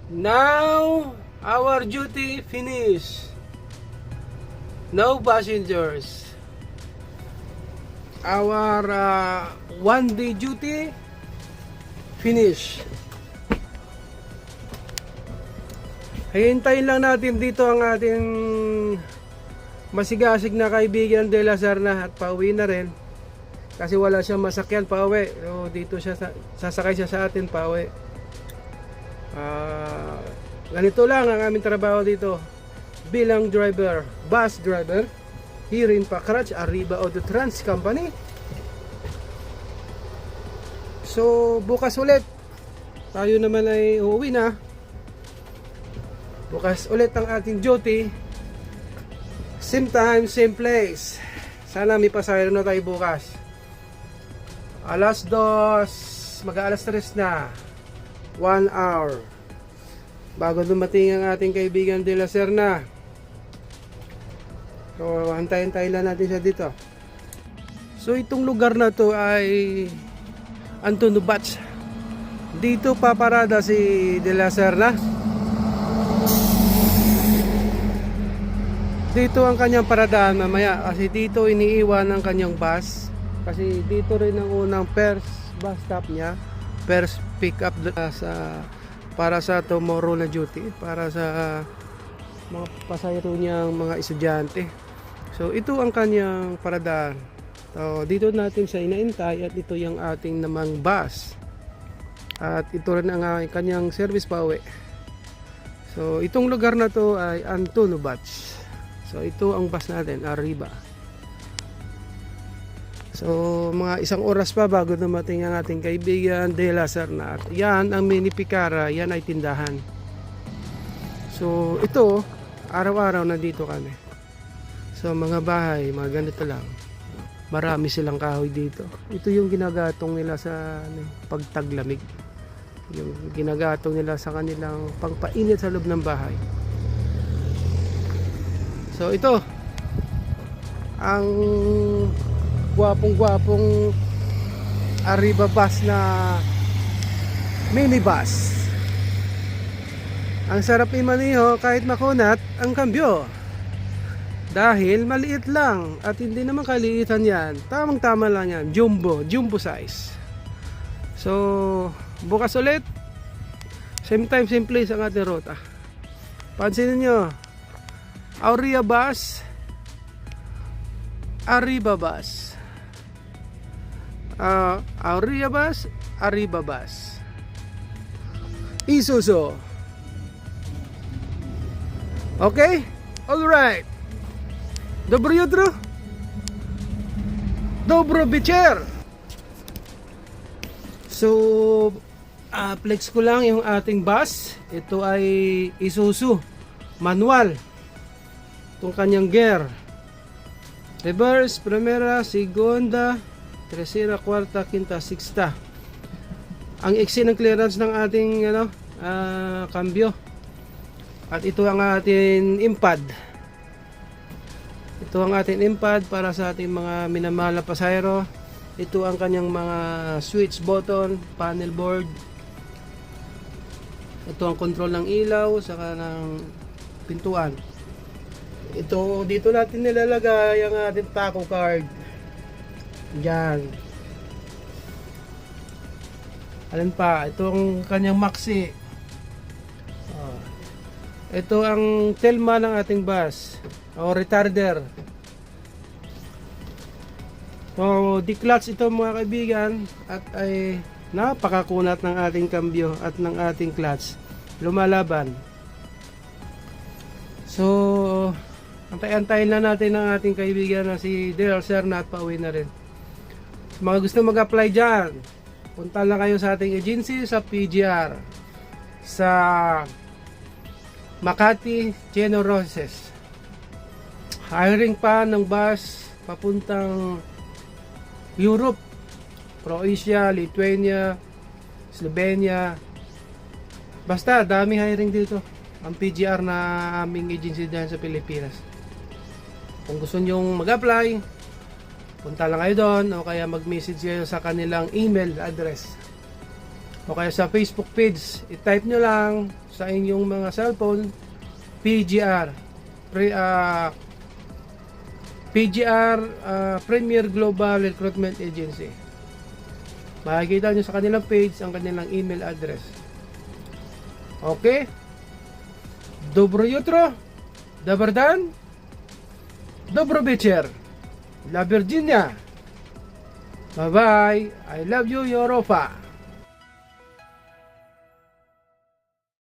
Now, our duty finish. No passengers. Our 1 day duty finish. Hintayin lang natin dito ang ating masigasig na kaibigan De La Serna at pauwi na rin. Kasi wala siyang masakyan pauwi. So, dito siya sasakay siya sa atin pauwi. Ganito lang ang aming trabaho dito bilang driver, bus driver here in Pacrach, Arriba Auto Trans Company. So bukas ulit tayo naman ay uuwi na. Bukas ulit ang ating duty, same time, same place. Sana may pasahero na tayo bukas. Alas 2, mag-aalas 3 na, 1 hour bago dumating ang ating kaibigan De La Serna. So hantayin lang natin siya dito. So itong lugar na to ay Antonio Batch. Dito paparada si De La Serna. Dito ang kanyang paradaan mamaya kasi dito iniiwan ang kanyang bus. Kasi dito rin ang unang first bus stop niya, first pick up para sa tomorrow na duty, para sa mga pasahero niyang mga estudyante. So ito ang kanyang paradaan. So dito natin siya inaintay at ito yung ating namang bus. At ito rin ang kanyang service pauwi. So itong lugar na to ay Antonio Batch. So ito ang bus natin, Arriba. So mga 1 oras pa bago dumating ang ating kaibigan De La Serna. At yan ang Mini Picara, yan ay tindahan. So ito, araw-araw nandito kami. So mga bahay, mga ganito lang. Marami silang kahoy dito. Ito yung ginagatong nila sa pagtaglamig. Yung ginagatong nila sa kanilang pangpainit sa loob ng bahay. So ito ang gwapong Arriba bus na minibus. Ang sarap imaniho kahit makunat ang kambyo. Dahil maliit lang at hindi naman kaliitan yan. Tamang tama lang yan. Jumbo size. So bukas ulit, same time, same place ang ating rota. Pansinin nyo, Arriba bus, Arriba bus. Arriba bus, Isuzu. Okay? Alright. Dobro jutro. Dobro večer. So flex ko lang yung ating bus. Ito ay Isuzu manual. Itong kanyang gear, reverse, primera, segunda, tercera, cuarta, quinta, sixta. Ang iksi ng clearance ng ating cambio. At ito ang ating impad. Ito ang ating impad para sa ating mga minamahal na pasahero. Ito ang kanyang mga switch button, panel board. Ito ang control ng ilaw saka ng pintuan. Ito dito natin nilalagay ang ating taco card. Diyan. Alin pa? Ito ang kanyang maxi. Ito ang telma ng ating bus o retarder. So di-clutch ito mga kaibigan at ay napakakunat ng ating kambyo at ng ating clutch. Lumalaban. So antay-antayin na natin ang ating kaibigan na si De La Serna at pauwi na rin. Sa mga gusto mag-apply dyan, punta lang kayo sa ating agency sa PGR sa Makati, Generoses. Hiring pa ng bus papuntang Europe, Croatia, Lithuania, Slovenia. Basta dami hiring dito ang PGR na aming agency dyan sa Pilipinas. Kung gusto nyong mag-apply, punta lang kayo doon o kaya mag-message kayo sa kanilang email address. o kaya sa Facebook page, i-type nyo lang sa inyong mga cellphone PGR Premier Global Recruitment Agency. Makikita nyo sa kanilang page ang kanilang email address. Okay? Dobro jutro, dobar dan, dobro večer, La Virginia. Bye bye. I love you, Europa.